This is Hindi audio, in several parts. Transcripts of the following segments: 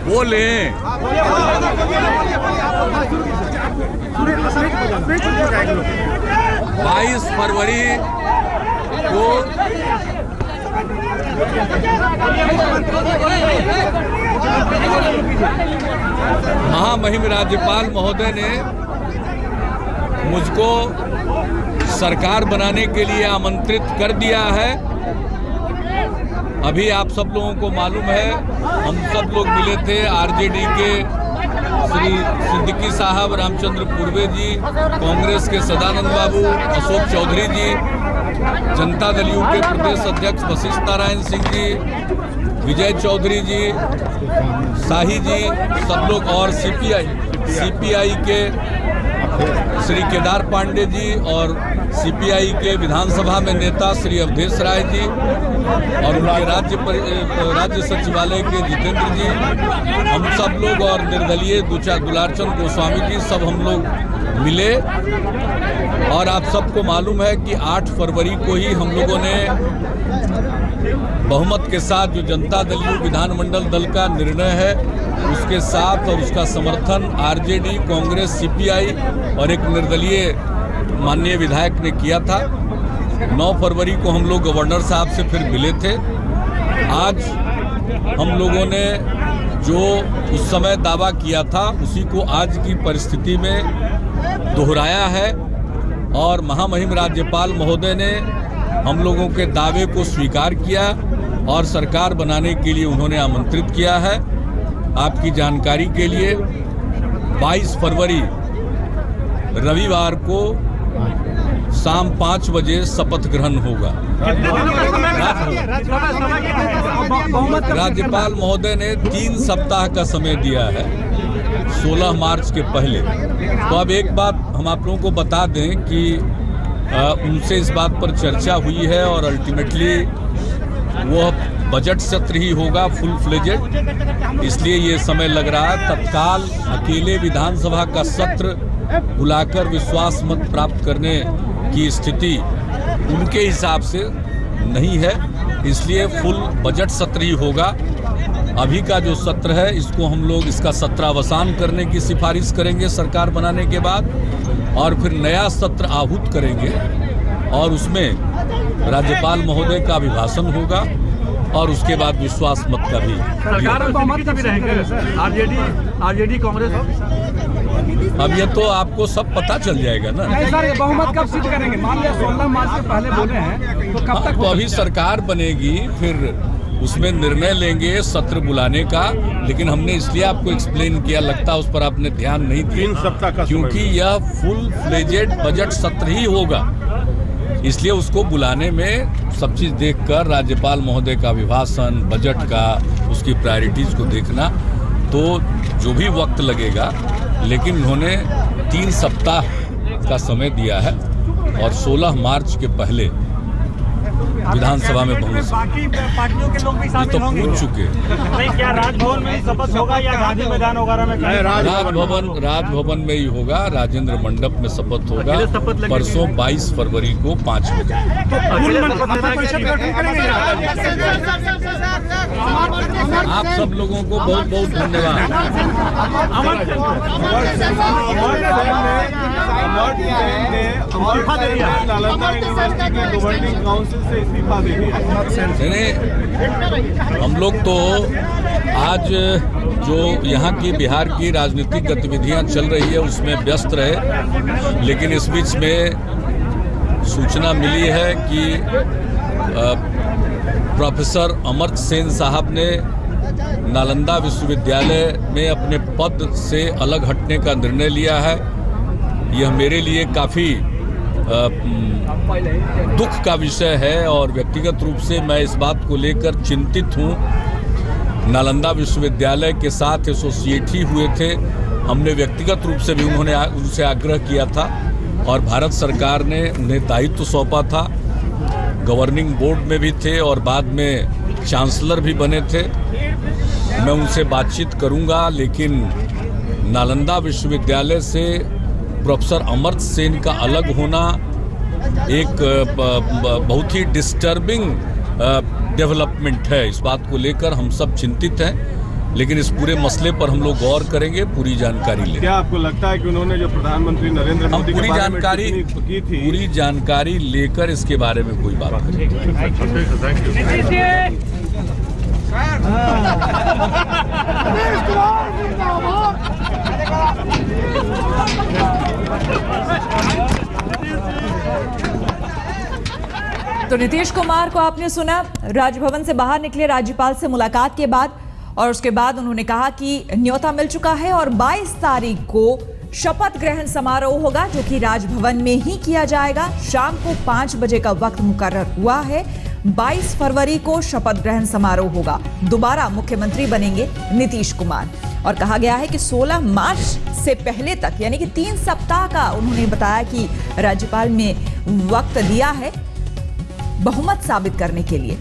बोले 22 फरवरी को महामहिम राज्यपाल महोदय ने मुझको सरकार बनाने के लिए आमंत्रित कर दिया है। अभी आप सब लोगों को मालूम है, हम सब लोग मिले थे आरजेडी के श्री सिद्दीकी साहब, रामचंद्र पूर्वे जी, कांग्रेस के सदानंद बाबू, अशोक चौधरी जी, जनता दल यू के प्रदेश अध्यक्ष वशिष्ठ नारायण सिंह जी, विजय चौधरी जी, शाही जी, सब लोग, और सीपीआई के श्री केदार पांडे जी और सीपीआई के विधानसभा में नेता श्री अवधेश राय जी और उनके राज्य सचिवालय के जितेंद्र जी, हम सब लोग, और निर्दलीय दुलारचंद गोस्वामी जी, सब हम लोग मिले। और आप सबको मालूम है कि 8 फरवरी को ही हम लोगों ने बहुमत के साथ जो जनता दल यू विधानमंडल दल का निर्णय है उसके साथ और उसका समर्थन आरजेडी, कांग्रेस, सीपीआई और एक निर्दलीय माननीय विधायक ने किया था। 9 फरवरी को हम लोग गवर्नर साहब से फिर मिले थे। आज हम लोगों ने जो उस समय दावा किया था उसी को आज की परिस्थिति में दोहराया है और महामहिम राज्यपाल महोदय ने हम लोगों के दावे को स्वीकार किया और सरकार बनाने के लिए उन्होंने आमंत्रित किया है। आपकी जानकारी के लिए 22 फरवरी रविवार को शाम 5 बजे शपथ ग्रहण होगा। राज्यपाल महोदय ने 3 सप्ताह का समय दिया है, 16 मार्च के पहले। तो अब एक बात हम आप लोगों को बता दें कि उनसे इस बात पर चर्चा हुई है और अल्टीमेटली वो बजट सत्र ही होगा फुल फ्लेजेड, इसलिए ये समय लग रहा है। तत्काल अकेले विधानसभा का सत्र बुलाकर विश्वास मत प्राप्त करने की स्थिति उनके हिसाब से नहीं है, इसलिए फुल बजट सत्र ही होगा। अभी का जो सत्र है इसको हम लोग इसका सत्रावसान करने की सिफारिश करेंगे सरकार बनाने के बाद, और फिर नया सत्र आहूत करेंगे और उसमें राज्यपाल महोदय का अभिभाषण होगा और उसके बाद विश्वास मत का भी। सरकार बहुमत का भी रहेंगे आरजेडी कांग्रेस। अब ये तो आपको सब पता चल जाएगा ना। सर बहुमत कब सिद्ध करेंगे? मान लिया 16 मार्च से पहले बोले हैं, तो कब तक? तो अभी सरकार बनेगी, फिर उसमें निर्णय लेंगे सत्र बुलाने का, लेकिन हमने इसलिए आपको एक्सप्लेन किया, लगता उस पर आपने ध्यान नहीं दिया, 3 सप्ताह का, क्योंकि यह फुल फ्लेजेड बजट सत्र ही होगा, इसलिए उसको बुलाने में सब चीज़ देखकर राज्यपाल महोदय का अभिभाषण, बजट का, उसकी प्रायोरिटीज़ को देखना, तो जो भी वक्त लगेगा, लेकिन उन्होंने 3 सप्ताह का समय दिया है और 16 मार्च के पहले विधानसभा में पहुंच। बाकी पार्टियों के लोग भी शामिल तो होंगे? पूछ चुके। नहीं, क्या राजभवन में शपथ होगा या गांधी मैदान वगैरह में? राजभवन में ही होगा, राजेंद्र मंडप में शपथ होगा परसों 22 फरवरी को 5 बजे। आप सब लोगों को बहुत बहुत धन्यवाद। गवर्निंग काउंसिल से इस्तीफा दे दिया। हम लोग तो आज जो यहाँ की बिहार की राजनीतिक गतिविधियाँ चल रही है उसमें व्यस्त रहे, लेकिन इस बीच में सूचना मिली है कि प्रोफेसर अमर्त्य सेन साहब ने नालंदा विश्वविद्यालय में अपने पद से अलग हटने का निर्णय लिया है। यह मेरे लिए काफ़ी दुख का विषय है और व्यक्तिगत रूप से मैं इस बात को लेकर चिंतित हूँ। नालंदा विश्वविद्यालय के साथ एसोसिएट ही हुए थे, हमने व्यक्तिगत रूप से भी उनसे आग्रह किया था और भारत सरकार ने उन्हें दायित्व सौंपा था। गवर्निंग बोर्ड में भी थे और बाद में चांसलर भी बने थे। मैं उनसे बातचीत करूंगा, लेकिन नालंदा विश्वविद्यालय से प्रोफेसर अमर्त्य सेन का अलग होना एक बहुत ही डिस्टर्बिंग डेवलपमेंट है। इस बात को लेकर हम सब चिंतित हैं लेकिन इस पूरे मसले पर हम लोग गौर करेंगे, पूरी जानकारी लेंगे। क्या आपको लगता है कि उन्होंने जो प्रधानमंत्री नरेंद्र हम मोदी के पूरी बारे में जानकारी टिप्पणी की थी, पूरी जानकारी लेकर इसके बारे में कोई बात करेंगे। तो नीतीश कुमार को आपने सुना, राजभवन से बाहर निकले राज्यपाल से मुलाकात के बाद, और उसके बाद उन्होंने कहा कि न्योता मिल चुका है और 22 तारीख को शपथ ग्रहण समारोह होगा जो कि राजभवन में ही किया जाएगा। शाम को 5 बजे का वक्त मुकर्रर हुआ है। 22 फरवरी को शपथ ग्रहण समारोह होगा। दोबारा मुख्यमंत्री बनेंगे नीतीश कुमार, और कहा गया है कि 16 मार्च से पहले तक, यानी कि 3 सप्ताह का उन्होंने बताया कि राज्यपाल ने वक्त दिया है बहुमत साबित करने के लिए।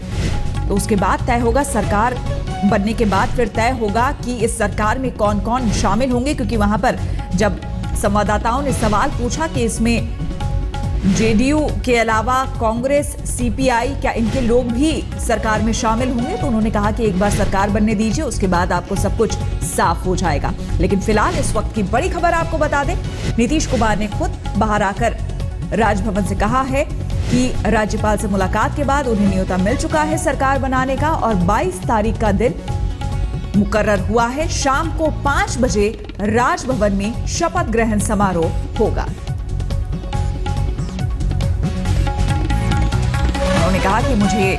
तो उसके बाद तय होगा, सरकार बनने के बाद फिर तय होगा कि इस सरकार में कौन कौन शामिल होंगे, क्योंकि वहां पर जब संवाददाताओं ने सवाल पूछा कि इसमें जेडीयू के अलावा कांग्रेस, सीपीआई, क्या इनके लोग भी सरकार में शामिल होंगे, तो उन्होंने कहा कि एक बार सरकार बनने दीजिए, उसके बाद आपको सब कुछ साफ हो जाएगा। लेकिन फिलहाल इस वक्त की बड़ी खबर आपको बता दें, नीतीश कुमार ने खुद बाहर आकर राजभवन से कहा है कि राज्यपाल से मुलाकात के बाद उन्हें न्योता मिल चुका है सरकार बनाने का, और 22 तारीख का दिन मुकर्रर हुआ है। शाम को 5 बजे राजभवन में शपथ ग्रहण समारोह होगा। उन्होंने कहा कि मुझे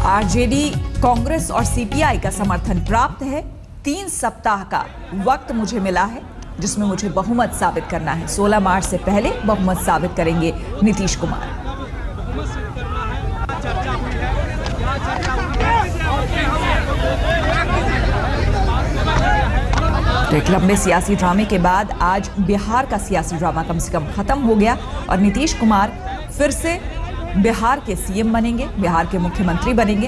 आरजेडी, कांग्रेस और सीपीआई का समर्थन प्राप्त है। 3 सप्ताह का वक्त मुझे मिला है जिसमें मुझे बहुमत साबित करना है। 16 मार्च से पहले बहुमत साबित करेंगे नीतीश कुमार। तो एक लंबे सियासी ड्रामे के बाद आज बिहार का सियासी ड्रामा कम से कम खत्म हो गया, और नीतीश कुमार फिर से बिहार के सीएम बनेंगे, बिहार के मुख्यमंत्री बनेंगे।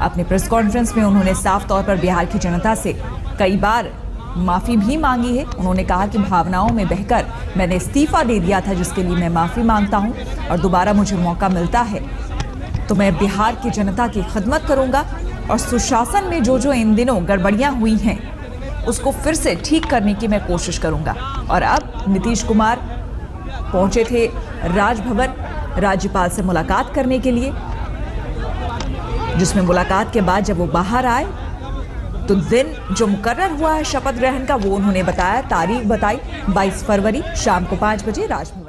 अपने प्रेस कॉन्फ्रेंस में उन्होंने साफ तौर पर बिहार की जनता से कई बार माफी भी मांगी है। उन्होंने कहा कि भावनाओं में बहकर मैंने इस्तीफा दे दिया था, जिसके लिए मैं माफी मांगता हूं, और दोबारा मुझे मौका मिलता है तो मैं बिहार की जनता की खिदमत करूंगा, और सुशासन में जो इन दिनों गड़बड़ियां हुई हैं उसको फिर से ठीक करने की मैं कोशिश करूंगा। और अब नीतीश कुमार पहुंचे थे राजभवन राज्यपाल से मुलाकात करने के लिए, जिसमें मुलाकात के बाद जब वो बाहर आए तो दिन जो मुकर्रर हुआ है शपथ ग्रहण का, वो उन्होंने बताया, तारीख बताई 22 फरवरी शाम को 5 बजे राजभवन।